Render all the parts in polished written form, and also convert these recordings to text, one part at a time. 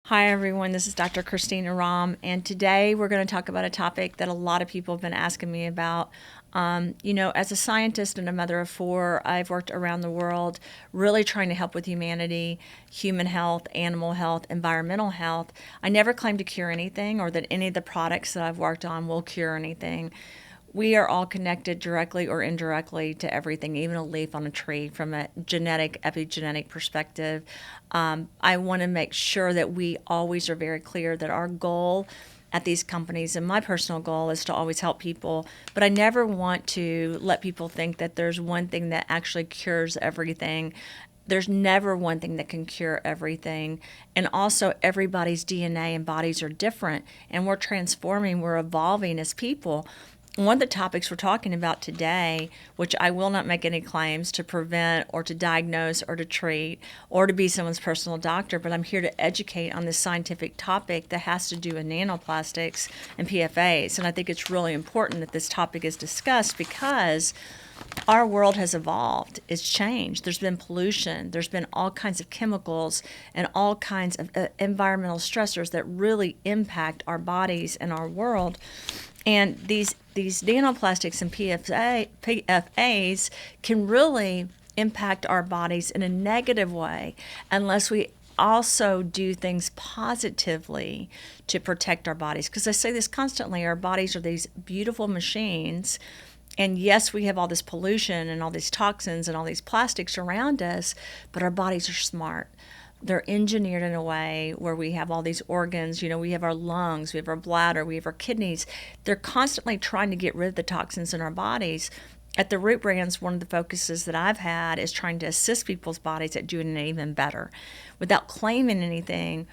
Hi, everyone. This is Dr. Christina Rahm, and today we're going to talk about a topic that a lot of people have been asking me about. As a scientist and a mother of four, I've worked around the world really trying to help with humanity, human health, animal health, environmental health. I never claim to cure anything or that any of the products that I've worked on will cure anything. We are all connected directly or indirectly to everything, even a leaf on a tree from a genetic, epigenetic perspective. I want to make sure that we always are very clear that our goal at these companies, and my personal goal, is to always help people, but I never want to let people think that there's one thing that actually cures everything. There's never one thing that can cure everything. And also, everybody's DNA and bodies are different, and we're transforming, we're evolving as people. One of the topics we're talking about today, which I will not make any claims to prevent or to diagnose or to treat or to be someone's personal doctor, but I'm here to educate on this scientific topic that has to do with nanoplastics and PFAs. And I think it's really important that this topic is discussed because our world has evolved. It's changed. There's been pollution. There's been all kinds of chemicals and all kinds of environmental stressors that really impact our bodies and our world. And these nanoplastics and PFAs can really impact our bodies in a negative way unless we also do things positively to protect our bodies. Because I say this constantly, our bodies are these beautiful machines. And yes, we have all this pollution and all these toxins and all these plastics around us, but our bodies are smart. They're engineered in a way where we have all these organs. We have our lungs, we have our bladder, we have our kidneys. They're constantly trying to get rid of the toxins in our bodies. At the Root Brands, one of the focuses that I've had is trying to assist people's bodies at doing it even better. Without claiming anything,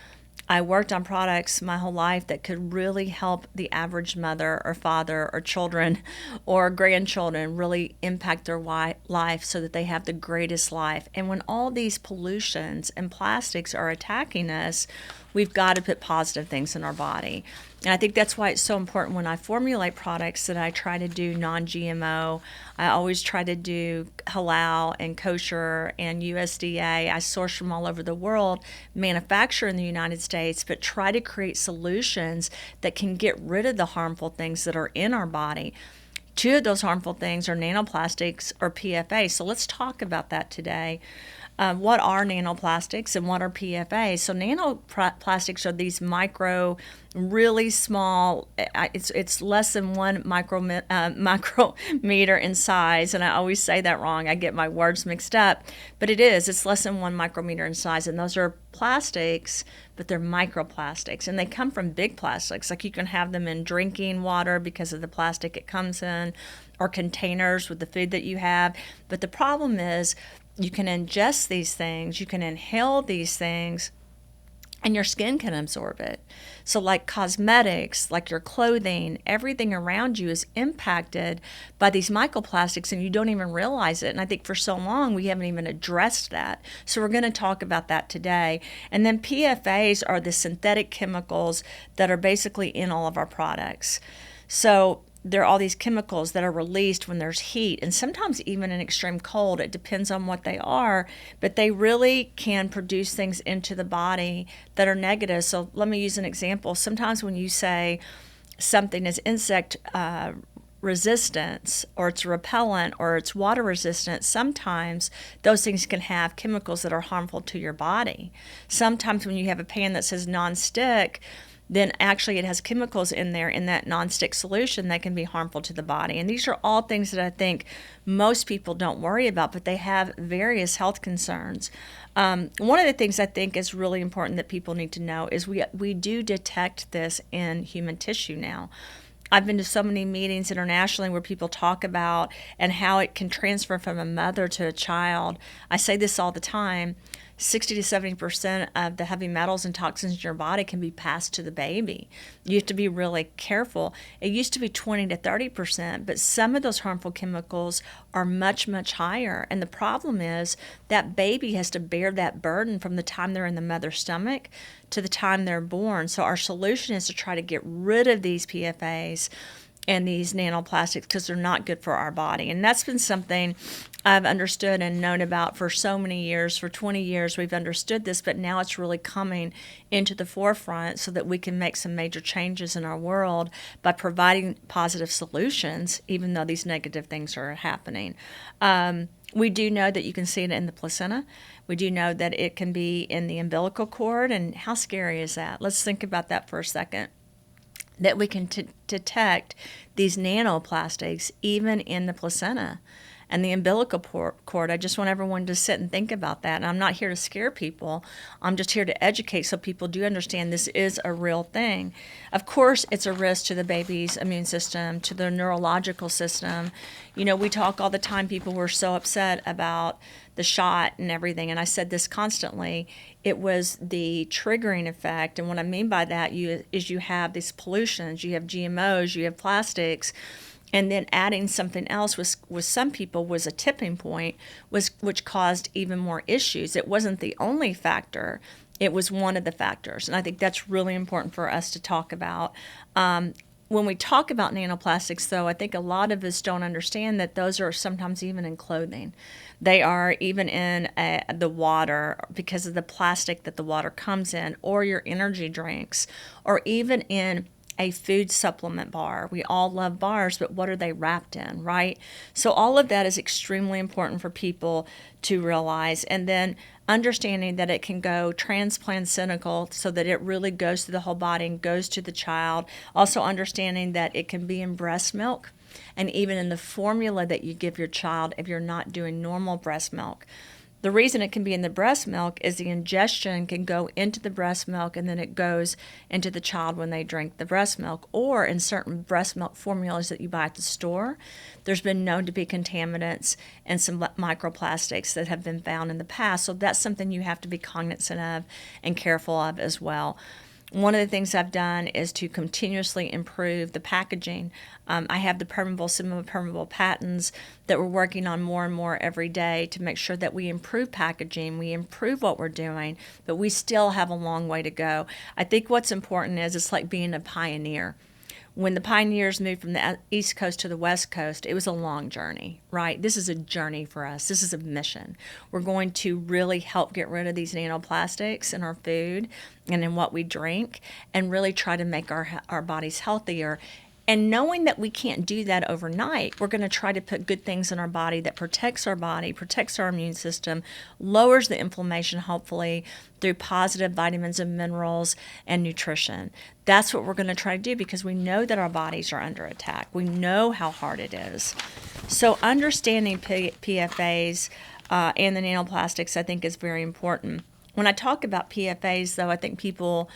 I worked on products my whole life that could really help the average mother or father or children or grandchildren really impact their life so that they have the greatest life. And when all these pollutions and plastics are attacking us, we've got to put positive things in our body. And I think that's why it's so important when I formulate products that I try to do non-GMO. I always try to do halal and kosher and USDA. I source from all over the world, manufacture in the United States, but try to create solutions that can get rid of the harmful things that are in our body. Two of those harmful things are nanoplastics or PFA. So let's talk about that today. What are nanoplastics and what are PFAs? So nanoplastics are these really small. It's less than 1 micrometer in size, and I always say that wrong. I get my words mixed up, but it is. It's less than 1 micrometer in size, and those are plastics, but they're microplastics, and they come from big plastics. Like you can have them in drinking water because of the plastic it comes in, or containers with the food that you have. But the problem is, you can ingest these things, you can inhale these things, and your skin can absorb it. So like cosmetics, like your clothing, everything around you is impacted by these microplastics and you don't even realize it. And I think for so long we haven't even addressed that. So we're going to talk about that today. And then PFAs are the synthetic chemicals that are basically in all of our products. So there are all these chemicals that are released when there's heat and sometimes even in extreme cold. It depends on what they are, but they really can produce things into the body that are negative. So let me use an example. Sometimes when you say something is insect resistance or it's repellent or it's water resistant, sometimes those things can have chemicals that are harmful to your body. Sometimes when you have a pan that says non-stick, then actually it has chemicals in there in that nonstick solution that can be harmful to the body. And these are all things that I think most people don't worry about, but they have various health concerns. One of the things I think is really important that people need to know is we do detect this in human tissue now. I've been to so many meetings internationally where people talk about and how it can transfer from a mother to a child. I say this all the time. 60 to 70% of the heavy metals and toxins in your body can be passed to the baby. You have to be really careful. It used to be 20 to 30%, but some of those harmful chemicals are much, much higher. And the problem is that baby has to bear that burden from the time they're in the mother's stomach to the time they're born. So our solution is to try to get rid of these PFAs in these nanoplastics because they're not good for our body. And that's been something I've understood and known about for so many years. For 20 years, we've understood this, but now it's really coming into the forefront so that we can make some major changes in our world by providing positive solutions, even though these negative things are happening. We do know that you can see it in the placenta. We do know that it can be in the umbilical cord. And how scary is that? Let's think about that for a second. That we can detect these nanoplastics even in the placenta and the umbilical cord. I just want everyone to sit and think about that. And I'm not here to scare people. I'm just here to educate so people do understand this is a real thing. Of course, it's a risk to the baby's immune system, to their neurological system. You know, we talk all the time, people were so upset about the shot and everything. And I said this constantly. It was the triggering effect. And what I mean by that is you have these pollutions, you have GMOs, you have plastics, and then adding something else with some people was a tipping point, which caused even more issues. It wasn't the only factor. It was one of the factors. And I think that's really important for us to talk about. When we talk about nanoplastics, though, I think a lot of us don't understand that those are sometimes even in clothing. They are even in the water because of the plastic that the water comes in, or your energy drinks, or even in a food supplement bar. We all love bars, but what are they wrapped in, right? So all of that is extremely important for people to realize. And then understanding that it can go transplacental so that it really goes to the whole body and goes to the child. Also understanding that it can be in breast milk and even in the formula that you give your child if you're not doing normal breast milk. The reason it can be in the breast milk is the ingestion can go into the breast milk and then it goes into the child when they drink the breast milk. Or in certain breast milk formulas that you buy at the store, there's been known to be contaminants and some microplastics that have been found in the past. So that's something you have to be cognizant of and careful of as well. One of the things I've done is to continuously improve the packaging. I have the permeable, semi-permeable patents that we're working on more and more every day to make sure that we improve packaging, we improve what we're doing, but we still have a long way to go. I think what's important is it's like being a pioneer. When the pioneers moved from the East Coast to the West Coast, it was a long journey, right? This is a journey for us. This is a mission. We're going to really help get rid of these nanoplastics in our food and in what we drink and really try to make our bodies healthier. And knowing that we can't do that overnight, we're going to try to put good things in our body that protects our body, protects our immune system, lowers the inflammation, hopefully, through positive vitamins and minerals and nutrition. That's what we're going to try to do because we know that our bodies are under attack. We know how hard it is. So understanding PFAs and the nanoplastics, I think, is very important. When I talk about PFAs, though, I think people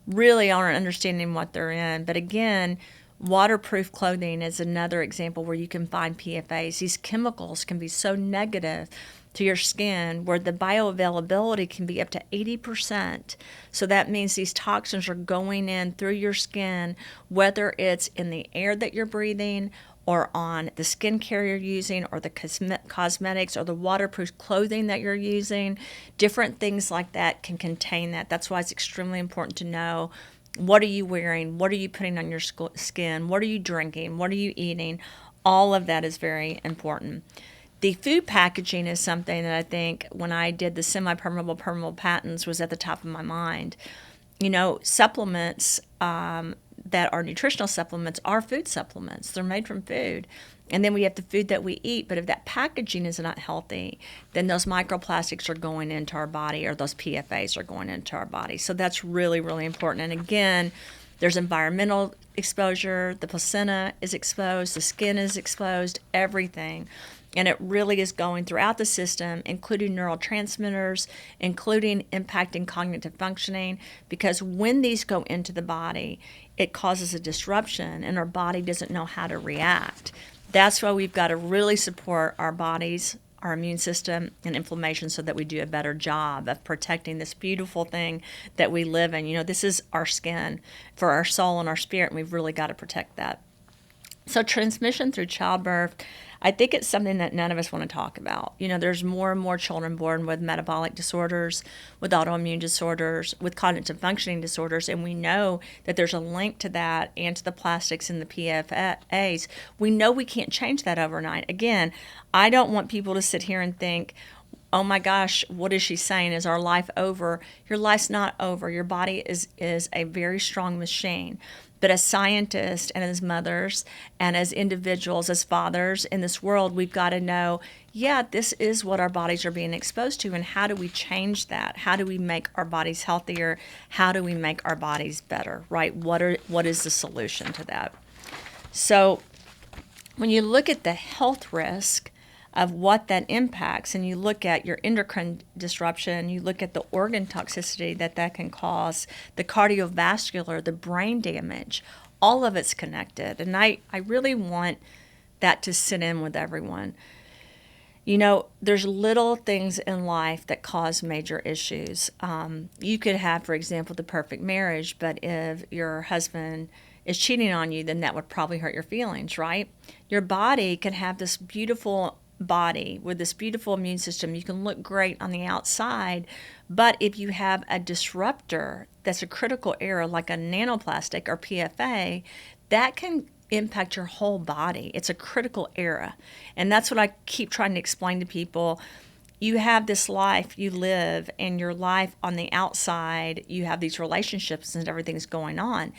really aren't understanding what they're in. But again, waterproof clothing is another example where you can find PFAs. These chemicals can be so negative to your skin where the bioavailability can be up to 80%. So that means these toxins are going in through your skin, whether it's in the air that you're breathing or on the skincare you're using or the cosmetics or the waterproof clothing that you're using. Different things like that can contain that. That's why it's extremely important to know, what are you wearing? What are you putting on your skin? What are you drinking? What are you eating? All of that is very important. The food packaging is something that I think when I did the semi-permeable patents was at the top of my mind. You know, supplements that are nutritional supplements are food supplements. They're made from food. And then we have the food that we eat, but if that packaging is not healthy, then those microplastics are going into our body or those PFAs are going into our body. So that's really, really important. And again, there's environmental exposure, the placenta is exposed, the skin is exposed, everything. And it really is going throughout the system, including neurotransmitters, including impacting cognitive functioning, because when these go into the body, it causes a disruption and our body doesn't know how to react. That's why we've got to really support our bodies, our immune system, and inflammation so that we do a better job of protecting this beautiful thing that we live in. You know, this is our skin for our soul and our spirit, and we've really got to protect that. So transmission through childbirth, I think it's something that none of us want to talk about. There's more and more children born with metabolic disorders, with autoimmune disorders, with cognitive functioning disorders, and we know that there's a link to that and to the plastics and the PFAs. We know we can't change that overnight. Again, I don't want people to sit here and think, oh my gosh, what is she saying? Is our life over? Your life's not over. Your body is a very strong machine. But as scientists and as mothers and as individuals, as fathers in this world, we've got to know, yeah, this is what our bodies are being exposed to, and how do we change that? How do we make our bodies healthier? How do we make our bodies better, right? What is the solution to that? So when you look at the health risk of what that impacts, and you look at your endocrine disruption, you look at the organ toxicity that can cause, the cardiovascular, the brain damage, all of it's connected. And I really want that to sit in with everyone. There's little things in life that cause major issues. You could have, for example, the perfect marriage, but if your husband is cheating on you, then that would probably hurt your feelings, right? Your body can have this beautiful body with this beautiful immune system. You can look great on the outside, but if you have a disruptor that's a critical error like a nanoplastic or PFA, that can impact your whole body. It's a critical error. And that's what I keep trying to explain to people. You have this life you live, and your life on the outside, you have these relationships and everything's going on.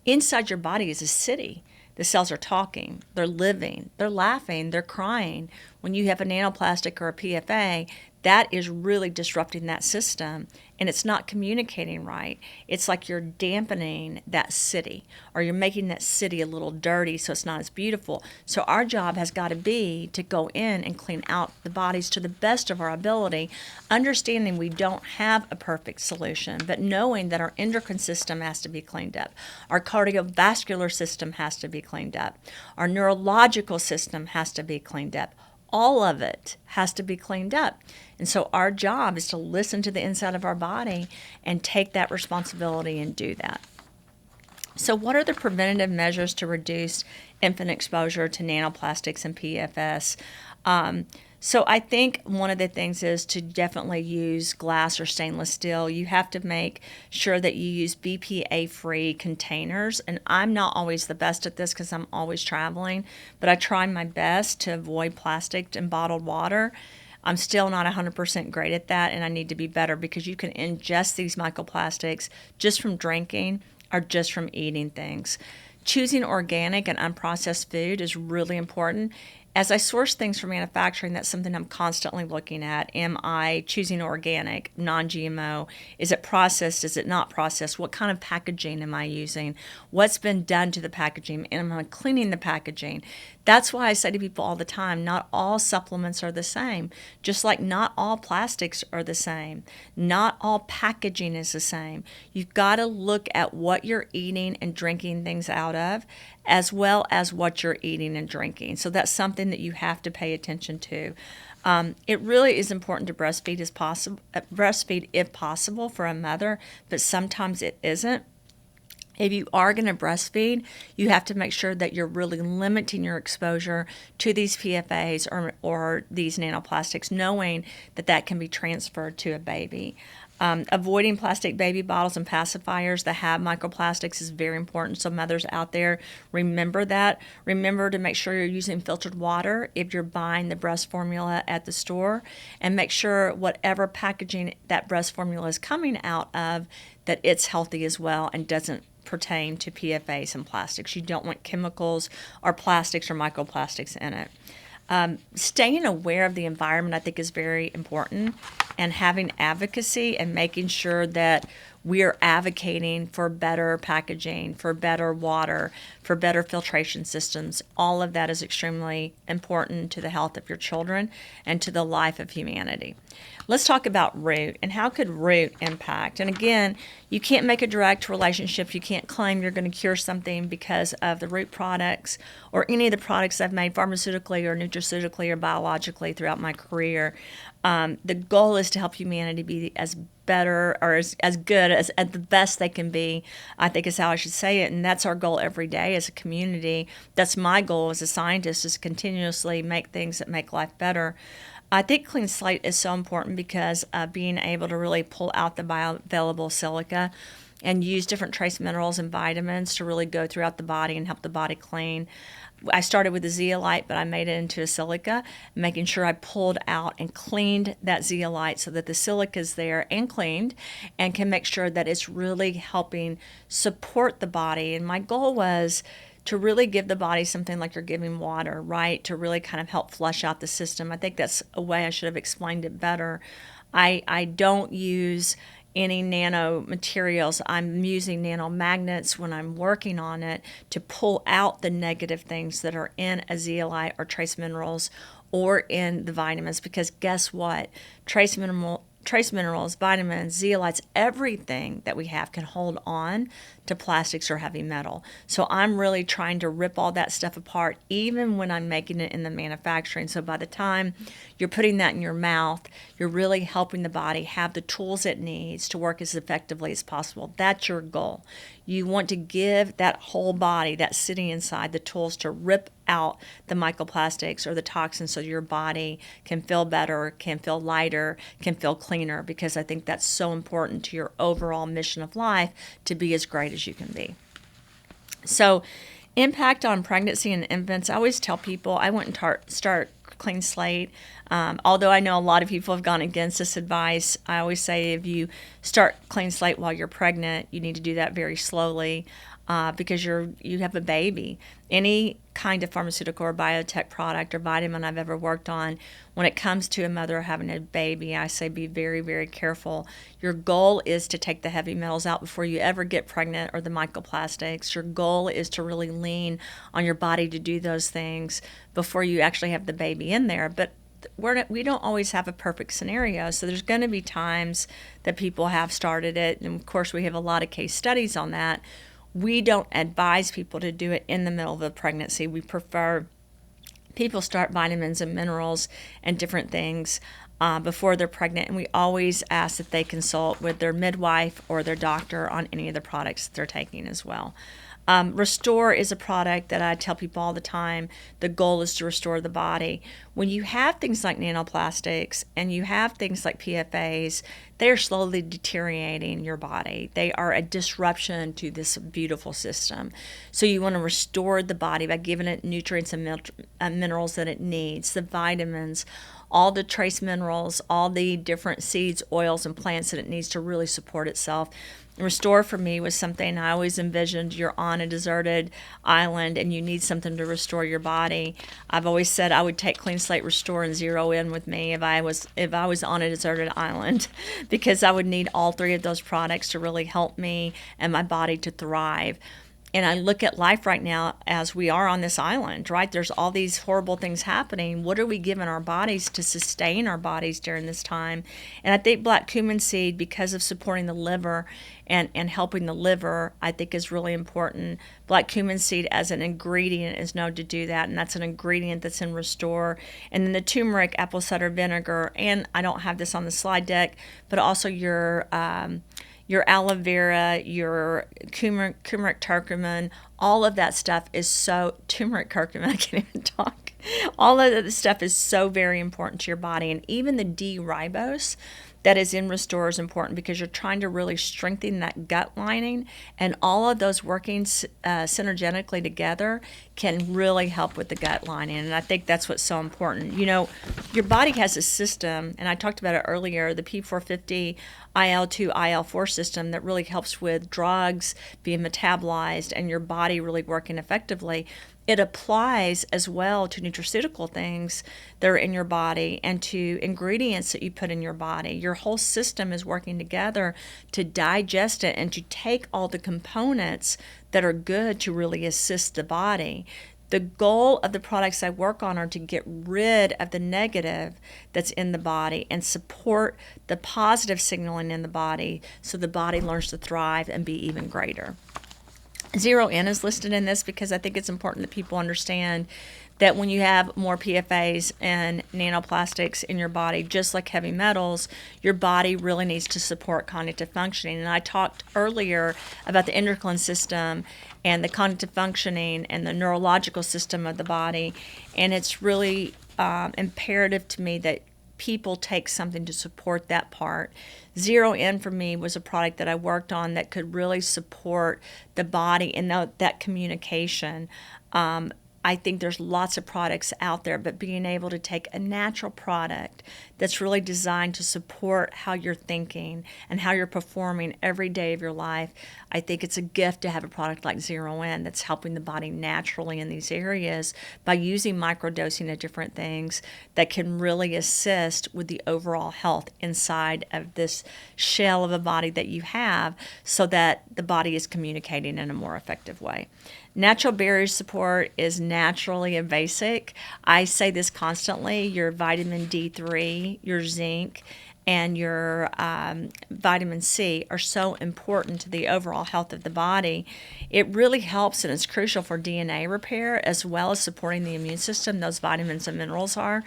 Inside your body is a city. The cells are talking, they're living, they're laughing, they're crying. When you have a nanoplastic or a PFA, that is really disrupting that system, and it's not communicating right. It's like you're dampening that city, or you're making that city a little dirty so it's not as beautiful. So our job has got to be to go in and clean out the bodies to the best of our ability, understanding we don't have a perfect solution, but knowing that our endocrine system has to be cleaned up, our cardiovascular system has to be cleaned up, our neurological system has to be cleaned up. All of it has to be cleaned up. And so our job is to listen to the inside of our body and take that responsibility and do that. So what are the preventative measures to reduce infant exposure to nanoplastics and PFAS? So I think one of the things is to definitely use glass or stainless steel. You have to make sure that you use BPA-free containers. And I'm not always the best at this because I'm always traveling, but I try my best to avoid plastic and bottled water. I'm still not 100% great at that, and I need to be better because you can ingest these microplastics just from drinking or just from eating things. Choosing organic and unprocessed food is really important. As I source things for manufacturing, that's something I'm constantly looking at. Am I choosing organic, non-GMO? Is it processed? Is it not processed? What kind of packaging am I using? What's been done to the packaging? Am I cleaning the packaging? That's why I say to people all the time, not all supplements are the same. Just like not all plastics are the same. Not all packaging is the same. You've got to look at what you're eating and drinking things out of, as well as what you're eating and drinking. So that's something that you have to pay attention to. It really is important to breastfeed if possible for a mother, but sometimes it isn't. If you are going to breastfeed, you have to make sure that you're really limiting your exposure to these PFAs or these nanoplastics, knowing that that can be transferred to a baby. Avoiding plastic baby bottles and pacifiers that have microplastics is very important. So mothers out there, remember that. Remember to make sure you're using filtered water if you're buying the breast formula at the store, and make sure whatever packaging that breast formula is coming out of, that it's healthy as well and doesn't pertain to PFAs and plastics. You don't want chemicals or plastics or microplastics in it. Staying aware of the environment, I think, is very important, and having advocacy and making sure that we are advocating for better packaging, for better water, for better filtration systems. All of that is extremely important to the health of your children and to the life of humanity. Let's talk about root and how could root impact. And again, you can't make a direct relationship. You can't claim you're going to cure something because of the root products or any of the products I've made pharmaceutically or nutraceutically or biologically throughout my career. The goal is to help humanity be as better or as good as at the best they can be, I think is how I should say it. And that's our goal every day as a community. That's my goal as a scientist, is continuously make things that make life better. I think clean slate is so important because being able to really pull out the bioavailable silica and use different trace minerals and vitamins to really go throughout the body and help the body clean. I started with a zeolite, but I made it into a silica, making sure I pulled out and cleaned that zeolite so that the silica is there and cleaned, and can make sure that it's really helping support the body. And my goal was to really give the body something like you're giving water, right? To really kind of help flush out the system. I think that's a way I should have explained it better. I don't use any nano materials. I'm using nanomagnets when I'm working on it to pull out the negative things that are in a zeolite or trace minerals or in the vitamins, because guess what? Trace minerals, vitamins, zeolites, everything that we have can hold on to plastics or heavy metal. So I'm really trying to rip all that stuff apart, even when I'm making it in the manufacturing. So by the time you're putting that in your mouth, you're really helping the body have the tools it needs to work as effectively as possible. That's your goal. You want to give that whole body that's sitting inside the tools to rip out the microplastics or the toxins so your body can feel better, can feel lighter, can feel cleaner, because I think that's so important to your overall mission of life, to be as great as you can be. So, impact on pregnancy and infants. I always tell people I wouldn't start clean slate. Although I know a lot of people have gone against this advice, I always say if you start clean slate while you're pregnant, you need to do that very slowly because you have a baby. Any kind of pharmaceutical or biotech product or vitamin I've ever worked on, when it comes to a mother having a baby, I say be very, very careful. Your goal is to take the heavy metals out before you ever get pregnant, or the microplastics. Your goal is to really lean on your body to do those things before you actually have the baby in there. But we don't always have a perfect scenario, so there's going to be times that people have started it, and of course we have a lot of case studies on that. We don't advise people to do it in the middle of a pregnancy. We prefer people start vitamins and minerals and different things before they're pregnant, and we always ask that they consult with their midwife or their doctor on any of the products that they're taking as well. Restore is a product that I tell people all the time. The goal is to restore the body. When you have things like nanoplastics and you have things like PFAs, they're slowly deteriorating your body. They are a disruption to this beautiful system. So you want to restore the body by giving it nutrients and minerals that it needs, the vitamins, all the trace minerals, all the different seeds, oils, and plants that it needs to really support itself. Restore for me was something I always envisioned. You're on a deserted island and you need something to restore your body. I've always said I would take Clean Slate Restore and Zero In with me if I was on a deserted island, because I would need all three of those products to really help me and my body to thrive. And I look at life right now as we are on this island, right? There's all these horrible things happening. What are we giving our bodies to sustain our bodies during this time? And I think black cumin seed, because of supporting the liver and helping the liver, I think is really important. Black cumin seed as an ingredient is known to do that, and that's an ingredient that's in Restore. And then the turmeric, apple cider vinegar, and I don't have this on the slide deck, but also your aloe vera, your turmeric curcumin, all of that stuff is so, turmeric curcumin, I can't even talk. All of that stuff is so very important to your body. And even the D-ribose that is in Restore is important because you're trying to really strengthen that gut lining, and all of those working synergetically together can really help with the gut lining. And I think that's what's so important. You know, your body has a system, and I talked about it earlier, the P450 IL-2, IL-4 system that really helps with drugs being metabolized and your body really working effectively. It applies as well to nutraceutical things that are in your body and to ingredients that you put in your body. Your whole system is working together to digest it and to take all the components that are good to really assist the body. The goal of the products I work on are to get rid of the negative that's in the body and support the positive signaling in the body so the body learns to thrive and be even greater. Zero In is listed in this because I think it's important that people understand that when you have more PFAs and nanoplastics in your body, just like heavy metals, your body really needs to support cognitive functioning. And I talked earlier about the endocrine system and the cognitive functioning and the neurological system of the body. And it's really imperative to me that people take something to support that part. Zero N for me was a product that I worked on that could really support the body and that communication. I think there's lots of products out there, but being able to take a natural product that's really designed to support how you're thinking and how you're performing every day of your life, I think it's a gift to have a product like Zero N that's helping the body naturally in these areas by using microdosing of different things that can really assist with the overall health inside of this shell of a body that you have, so that the body is communicating in a more effective way. Natural barrier support is naturally a basic. I say this constantly. Your vitamin D3, your zinc, and your vitamin C are so important to the overall health of the body. It really helps, and it's crucial for DNA repair as well as supporting the immune system. Those vitamins and minerals are.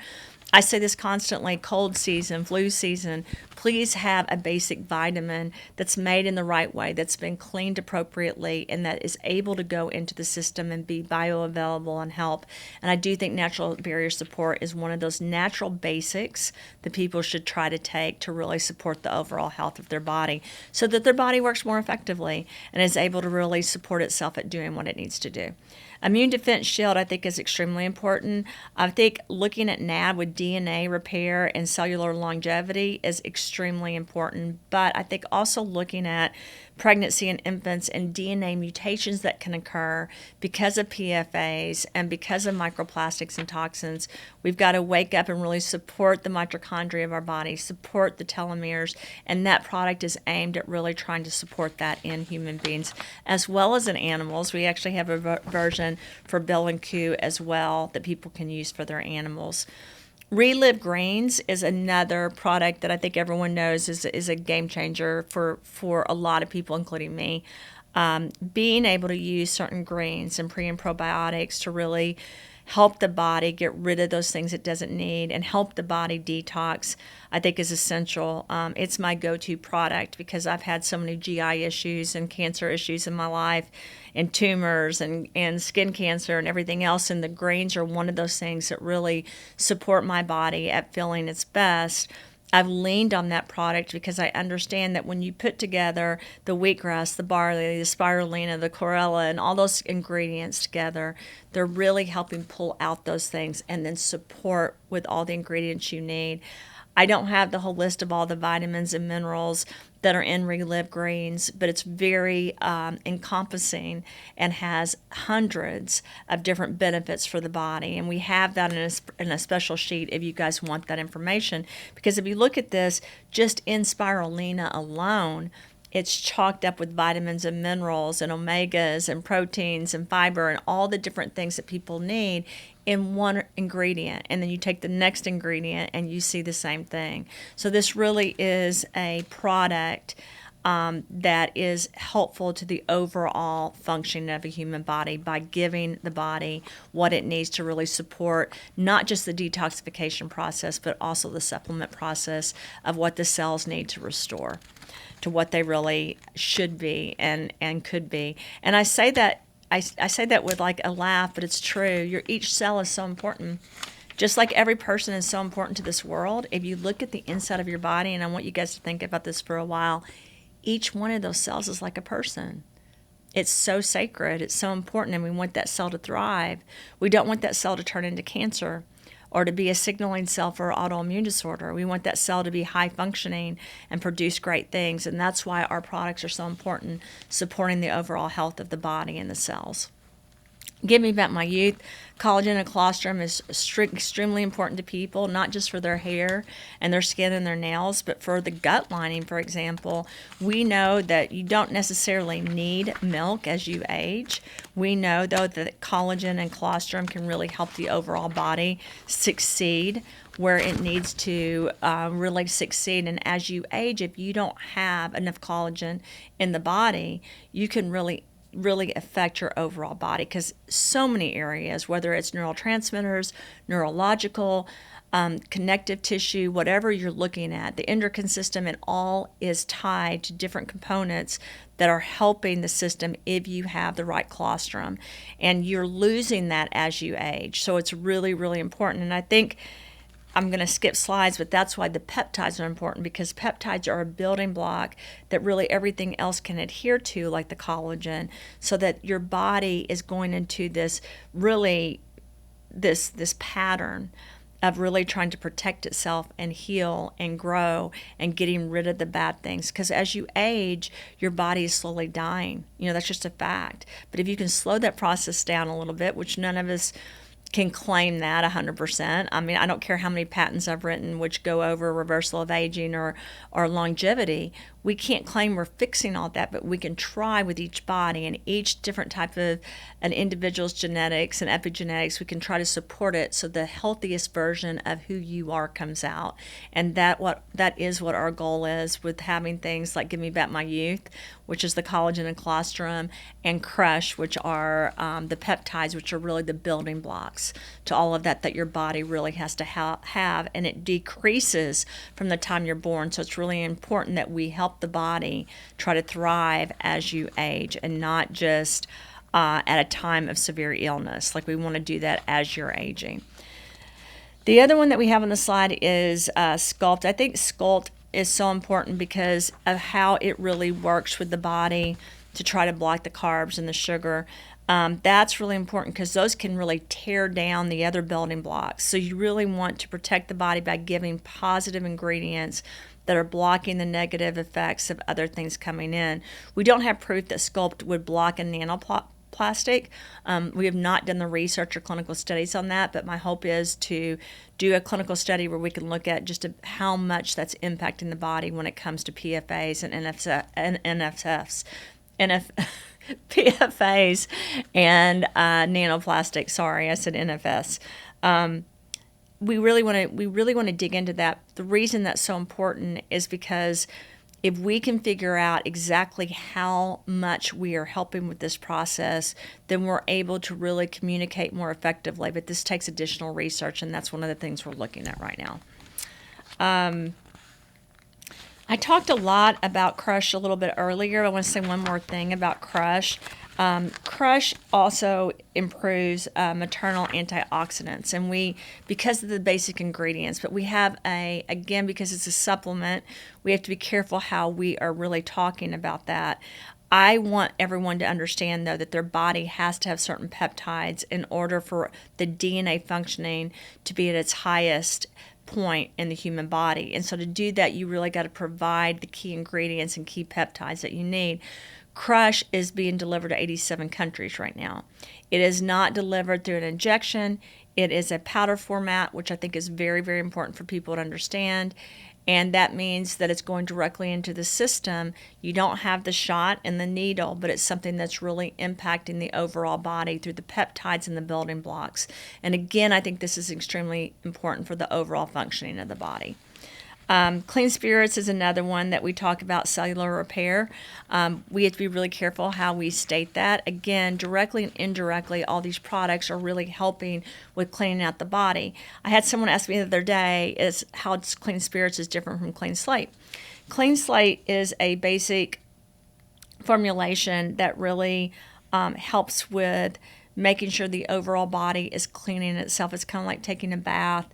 I say this constantly, cold season, flu season, please have a basic vitamin that's made in the right way, that's been cleaned appropriately, and that is able to go into the system and be bioavailable and help. And I do think natural barrier support is one of those natural basics that people should try to take to really support the overall health of their body, so that their body works more effectively and is able to really support itself at doing what it needs to do. Immune defense shield, I think, is extremely important. I think looking at NAD with DNA repair and cellular longevity is extremely important. But I think also looking at pregnancy in infants and DNA mutations that can occur because of PFAs and because of microplastics and toxins, we've got to wake up and really support the mitochondria of our body, support the telomeres, and that product is aimed at really trying to support that in human beings as well as in animals. We actually have a version for Bill and Q as well that people can use for their animals. ReLive Greens is another product that I think everyone knows is a game changer for a lot of people, including me. Being able to use certain greens and pre and probiotics to really help the body get rid of those things it doesn't need and help the body detox, I think is essential. It's my go-to product because I've had so many GI issues and cancer issues in my life, and tumors and skin cancer and everything else, and the greens are one of those things that really support my body at feeling its best. I've leaned on that product because I understand that when you put together the wheatgrass, the barley, the spirulina, the chlorella, and all those ingredients together, they're really helping pull out those things and then support with all the ingredients you need. I don't have the whole list of all the vitamins and minerals that are in ReLive Greens, but it's very encompassing and has hundreds of different benefits for the body. And we have that in a special sheet if you guys want that information. Because if you look at this, just in spirulina alone, it's chalked up with vitamins and minerals and omegas and proteins and fiber and all the different things that people need in one ingredient. And then you take the next ingredient and you see the same thing. So this really is a product that is helpful to the overall functioning of a human body by giving the body what it needs to really support not just the detoxification process, but also the supplement process of what the cells need to restore to what they really should be and could be. And I say that I say that with like a laugh, but it's true. Each cell is so important. Just like every person is so important to this world, if you look at the inside of your body, and I want you guys to think about this for a while, each one of those cells is like a person. It's so sacred, it's so important, and we want that cell to thrive. We don't want that cell to turn into cancer or to be a signaling cell for autoimmune disorder. We want that cell to be high functioning and produce great things, and that's why our products are so important, supporting the overall health of the body and the cells. Give me back my youth. Collagen and colostrum is extremely important to people, not just for their hair and their skin and their nails, but for the gut lining, for example. We know that you don't necessarily need milk as you age. We know, though, that collagen and colostrum can really help the overall body succeed where it needs to really succeed. And as you age, if you don't have enough collagen in the body, you can really really affect your overall body, because so many areas, whether it's neurotransmitters, neurological, connective tissue, whatever you're looking at, the endocrine system, it all is tied to different components that are helping the system if you have the right colostrum. And you're losing that as you age. So it's really, really important. And I think I'm going to skip slides, but that's why the peptides are important, because peptides are a building block that really everything else can adhere to, like the collagen, so that your body is going into this really this pattern of really trying to protect itself and heal and grow and getting rid of the bad things. Because as you age, your body is slowly dying. That's just a fact. But if you can slow that process down a little bit, which none of us can claim that 100%. I mean, I don't care how many patents I've written which go over reversal of aging or longevity. We can't claim we're fixing all that, but we can try with each body and each different type of an individual's genetics and epigenetics. We can try to support it so the healthiest version of who you are comes out. And that is what our goal is with having things like Give Me Back My Youth, which is the collagen and colostrum, and Crush, which are the peptides, which are really the building blocks to all of that your body really has to have, and it decreases from the time you're born. So it's really important that we help the body try to thrive as you age, and not just at a time of severe illness. Like, we want to do that as you're aging. The other one that we have on the slide is Sculpt. I think Sculpt is so important because of how it really works with the body to try to block the carbs and the sugar. That's really important because those can really tear down the other building blocks. So you really want to protect the body by giving positive ingredients that are blocking the negative effects of other things coming in. We don't have proof that Sculpt would block a nanoplastic. We have not done the research or clinical studies on that, but my hope is to do a clinical study where we can look at just how much that's impacting the body when it comes to PFAs and PFAs and nanoplastics. Sorry, I said NFS. We really want to dig into that. The reason that's so important is because if we can figure out exactly how much we are helping with this process, then we're able to really communicate more effectively. But this takes additional research, and that's one of the things we're looking at right now. I talked a lot about Crush a little bit earlier. I want to say one more thing about Crush. Crush also improves maternal antioxidants, and because of the basic ingredients, but we have again, because it's a supplement, we have to be careful how we are really talking about that. I want everyone to understand, though, that their body has to have certain peptides in order for the DNA functioning to be at its highest point in the human body. And so to do that, you really got to provide the key ingredients and key peptides that you need. Crush is being delivered to 87 countries right now. It is not delivered through an injection. It is a powder format, which I think is very, very important for people to understand. And that means that it's going directly into the system. You don't have the shot and the needle, but it's something that's really impacting the overall body through the peptides and the building blocks. And again, I think this is extremely important for the overall functioning of the body. Clean spirits is another one that we talk about cellular repair. We have to be really careful how we state that. Again, directly and indirectly, all these products are really helping with cleaning out the body. I had someone ask me the other day is how clean spirits is different from clean slate. Clean slate is a basic formulation that really helps with making sure the overall body is cleaning itself. It's kind of like taking a bath.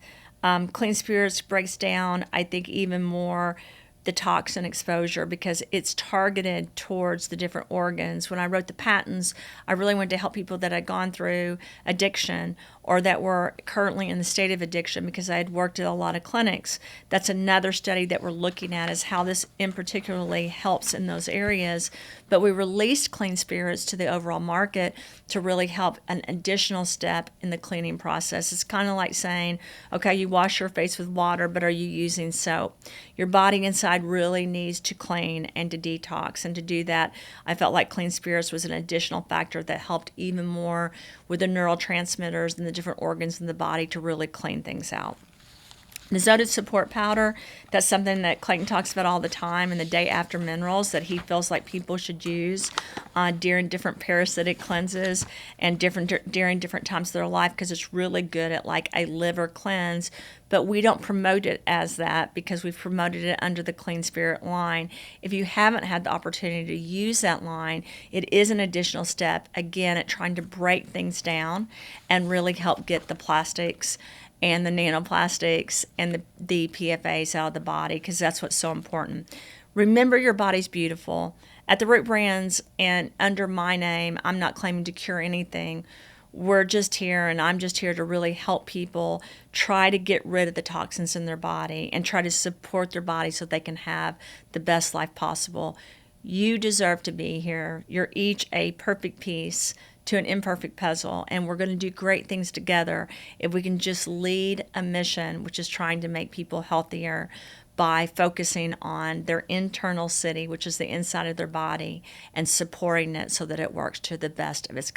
Clean spirits breaks down, I think, even more the toxin exposure because it's targeted towards the different organs. When I wrote the patents, I really wanted to help people that had gone through addiction or that were currently in the state of addiction because I had worked at a lot of clinics. That's another study that we're looking at is how this in particularly helps in those areas. But we released clean spirits to the overall market to really help an additional step in the cleaning process. It's kind of like saying, okay, you wash your face with water, but are you using soap? Your body inside really needs to clean and to detox. And to do that, I felt like clean spirits was an additional factor that helped even more with the neurotransmitters and the different organs in the body to really clean things out. The Xoted support powder, that's something that Clayton talks about all the time, and the day after minerals that he feels like people should use during different parasitic cleanses and during different times of their life, because it's really good at like a liver cleanse. But we don't promote it as that because we've promoted it under the Clean Spirit line. If you haven't had the opportunity to use that line, it is an additional step, again, at trying to break things down and really help get the plastics and the nanoplastics and the PFAs out of the body, because that's what's so important. Remember, your body's beautiful. At the Root Brands and under my name, I'm not claiming to cure anything. We're just here, and I'm just here to really help people try to get rid of the toxins in their body and try to support their body so they can have the best life possible. You deserve to be here. You're each a perfect piece to an imperfect puzzle, and we're going to do great things together if we can just lead a mission, which is trying to make people healthier by focusing on their internal city, which is the inside of their body, and supporting it so that it works to the best of its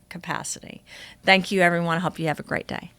capacity. Thank you, everyone. I hope you have a great day.